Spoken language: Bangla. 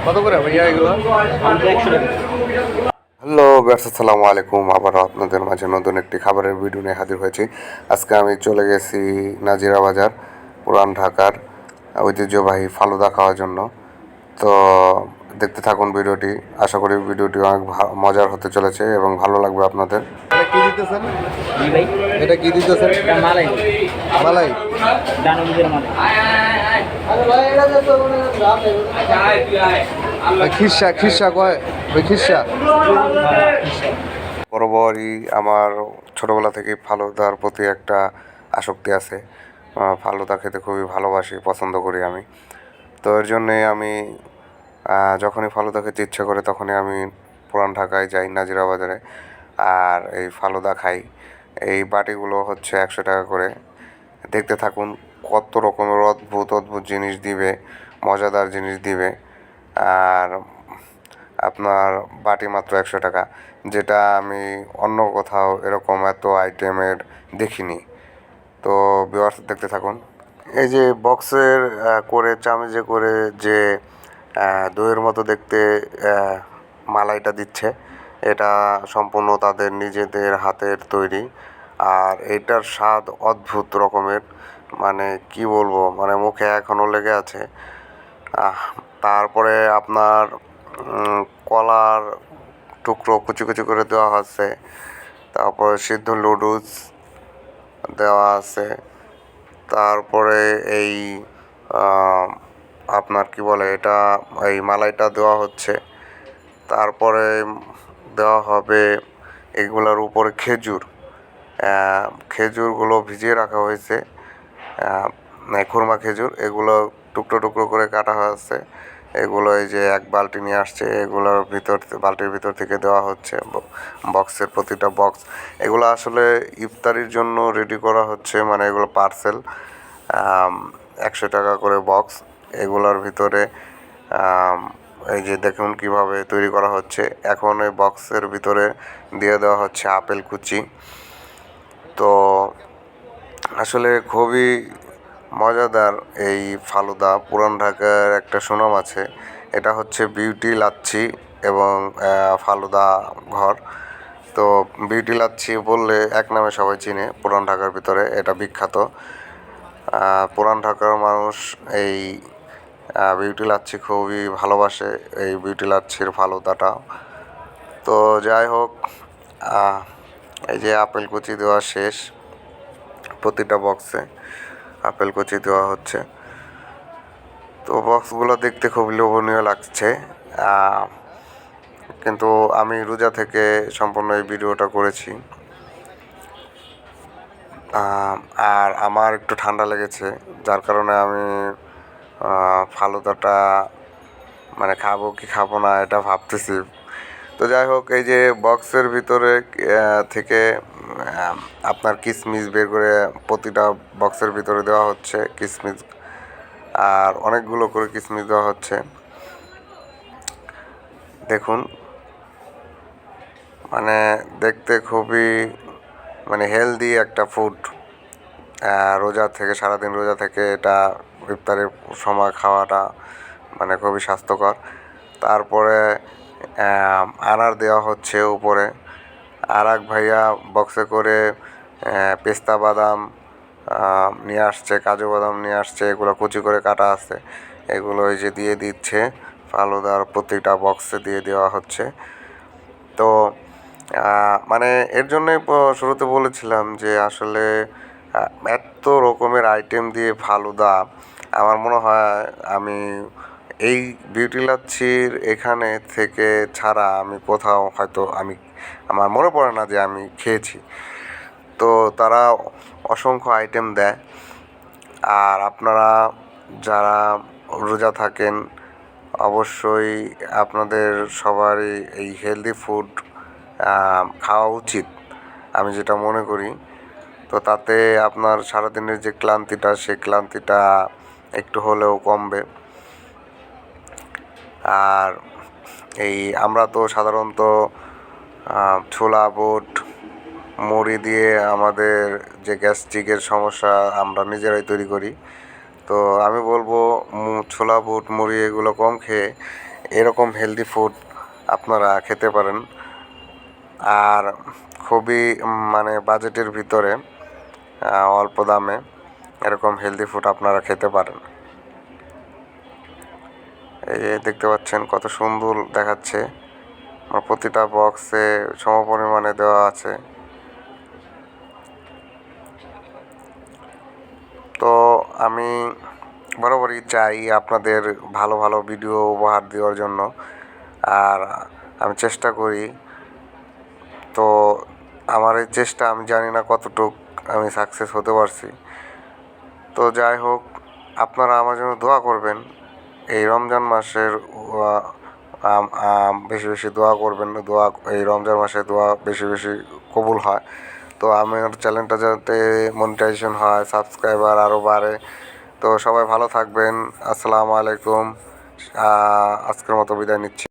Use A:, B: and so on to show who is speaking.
A: কত করে ভাইয়া এগুলো? হ্যালো গাইস, আসসালামু আলাইকুম। আবারও আপনাদের মাঝে নতুন একটি খাবারের ভিডিও নিয়ে হাজির হয়েছি। আজকে আমি চলে গেছি নাজিরা বাজার, পুরান ঢাকার ঐতিহ্যবাহী ফালুদা খাওয়ার জন্য। তো দেখতে থাকুন ভিডিওটি। আশা করি ভিডিওটি অনেক মজার হতে চলেছে এবং ভালো লাগবে আপনাদের। এটা কি দিতেছেন?
B: জি ভাই,
A: এটা কি দিতেছেন?
B: এটা মালাই
A: মালাই।
B: ডানবীজের মালাই।
A: খিরসা খিরসা কয় ওই খিরসা। বরাবরই আমার ছোটবেলা থেকে ফালুদার প্রতি একটা আসক্তি আছে। ফালুদা খেতে খুবই ভালোবাসি, পছন্দ করি আমি। তো এর জন্যে আমি যখনই ফালুদা খেতে ইচ্ছে করে তখনই আমি পুরান ঢাকায় যাই নাজিরা বাজারে, আর এই ফালুদা খাই। এই বাটিগুলো হচ্ছে 100 টাকা করে। দেখতে থাকুন কত রকমের অদ্ভুত অদ্ভুত জিনিস দিবে, মজাদার জিনিস দিবে। আর আপনার বাটি মাত্র 100 টাকা, যেটা আমি অন্য কোথাও এরকম এত আইটেমের দেখিনি। তো ভিউয়ার্স দেখতে থাকুন। এই যে বক্সের করে চামচে করে যে দইয়ের মতো দেখতে মালাইটা দিচ্ছে, এটা সম্পূর্ণ তাদের নিজেদের হাতের তৈরি। আর এটার স্বাদ অদ্ভুত রকমের, মানে কি বলবো, মানে মুখে এখনও লেগে আছে। তারপরে আপনার কলার টুকরো কুচি কুচি করে দেওয়া আছে, তারপরে সিদ্ধ নুডলস দেওয়া আছে, তারপরে এই আপনার কি বলে এটা, এই মালাইটা দেওয়া হচ্ছে। তারপরে দেওয়া হবে এগুলোর উপরে খেজুর। খেজুরগুলো ভিজিয়ে রাখা হয়েছে, খুরমা খেজুর, এগুলো টুকরো টুকরো করে কাটা হয়েছে। এগুলো এই যে এক বালতি নিয়ে আসছে, এগুলোর ভিতর বালতির ভিতর থেকে দেওয়া হচ্ছে বক্সের প্রতিটা বক্স। এগুলো আসলে ইফতারির জন্য রেডি করা হচ্ছে, মানে এগুলো পার্সেল। 100 টাকা করে বক্স। এগুলোর ভিতরে এই যে দেখুন কিভাবে তৈরি করা হচ্ছে। এখন এই বক্সের ভিতরে দিয়ে দেওয়া হচ্ছে আপেল কুচি। তো আসলে খুবই মজাদার এই ফালুদা। পুরান ঢাকার একটা সুনাম আছে, এটা হচ্ছে বিউটি লাচ্ছি এবং ফালুদা ঘর। তো বিউটি লাচ্ছি বললে এক নামে সবাই চিনে পুরান ঢাকার ভিতরে, এটা বিখ্যাত। পুরান ঢাকার মানুষ এই বিউটি লাচ্ছি খুবই ভালোবাসে, এই বিউটি লাচ্ছির ফালুদাটা। তো যাই হোক, এই যে আপেল কুচি দেওয়া শেষ, প্রতিটা বক্সে আপেল কুচি দেওয়া হচ্ছে। তো বক্সগুলো দেখতে খুব লোভনীয় লাগছে, কিন্তু আমি রোজা থেকে সম্পূর্ণ এই ভিডিওটা করেছি। আর আমার একটু ঠান্ডা লেগেছে, যার কারণে আমি ফালুদাটা মানে খাবো কি খাবো না এটা ভাবতেছি। তো যাই হোক, এই যে বক্সের ভিতরে থেকে আপনার কিশমিশ বের করে প্রতিটা বক্সের ভিতরে দেওয়া হচ্ছে কিশমিশ, আর অনেকগুলো করে কিশমিশ দেওয়া হচ্ছে। দেখুন, মানে দেখতে খুবই মানে হেলদি একটা ফুড। রোজা থেকে, সারাদিন রোজা থেকে এটা ইফতারের সময় খাওয়াটা মানে খুবই স্বাস্থ্যকর। তারপরে আনার দেওয়া হচ্ছে উপরে। আর এক ভাইয়া বক্সে করে পেস্তা বাদাম নিয়ে আসছে, কাজু বাদাম নিয়ে আসছে, এগুলো কুচি করে কাটা আছে, এগুলো এই যে দিয়ে দিচ্ছে ফালুদার প্রতিটা বক্সে দিয়ে দেওয়া হচ্ছে। তো মানে এর জন্যই শুরুতে বলেছিলাম যে আসলে এত রকমের আইটেম দিয়ে ফালুদা, আমার মনে হয় আমি এই বিউটি লাচ্ছির এখানে থেকে ছাড়া আমি কোথাও হয়তো আমার মনে পড়ে না যে আমি খেয়েছি। তো তারা অসংখ্য আইটেম দেয়। আর আপনারা যারা রোজা থাকেন, অবশ্যই আপনাদের সবারই এই হেলদি ফুড খাওয়া উচিত, আমি যেটা মনে করি। তো তাতে আপনার সারাদিনের যে ক্লান্তিটা, সেই ক্লান্তিটা একটু হলেও কমবে। আর এই আমরা তো সাধারণত ছোলা বুট মুড়ি দিয়ে আমাদের যে গ্যাস্ট্রিকের সমস্যা আমরা নিজেরাই তৈরি করি। তো আমি বলবো ছোলা বুট মুড়ি এগুলো কম খেয়ে এরকম হেলদি ফুড আপনারা খেতে পারেন। আর খুবই মানে বাজেটের ভিতরে অল্প দামে এরকম হেলদি ফুড আপনারা খেতে পারেন। এই যে দেখতে পাচ্ছেন কত সুন্দর দেখাচ্ছে, প্রতিটা বক্সে সমপরিমাণে দেওয়া আছে। তো আমি বরাবরই চাই আপনাদের ভালো ভালো ভিডিও উপহার দেওয়ার জন্য, আর আমি চেষ্টা করি। তো আমার এই চেষ্টা আমি জানি না কতটুক আমি সাকসেস হতে পারছি। তো যাই হোক, আপনারা আমার জন্য দোয়া করবেন। এই রমজান মাসের বেশি বেশি দোয়া করবেন। এই রমজান মাসে দোয়া বেশি বেশি কবুল হয়। তো আমার চ্যানেলটা যাতে মনিটাইজেশন হয়, সাবস্ক্রাইবার আরও বাড়ে। তো সবাই ভালো থাকবেন। আসসালামু আলাইকুম। আজকের মতো বিদায় নিচ্ছি।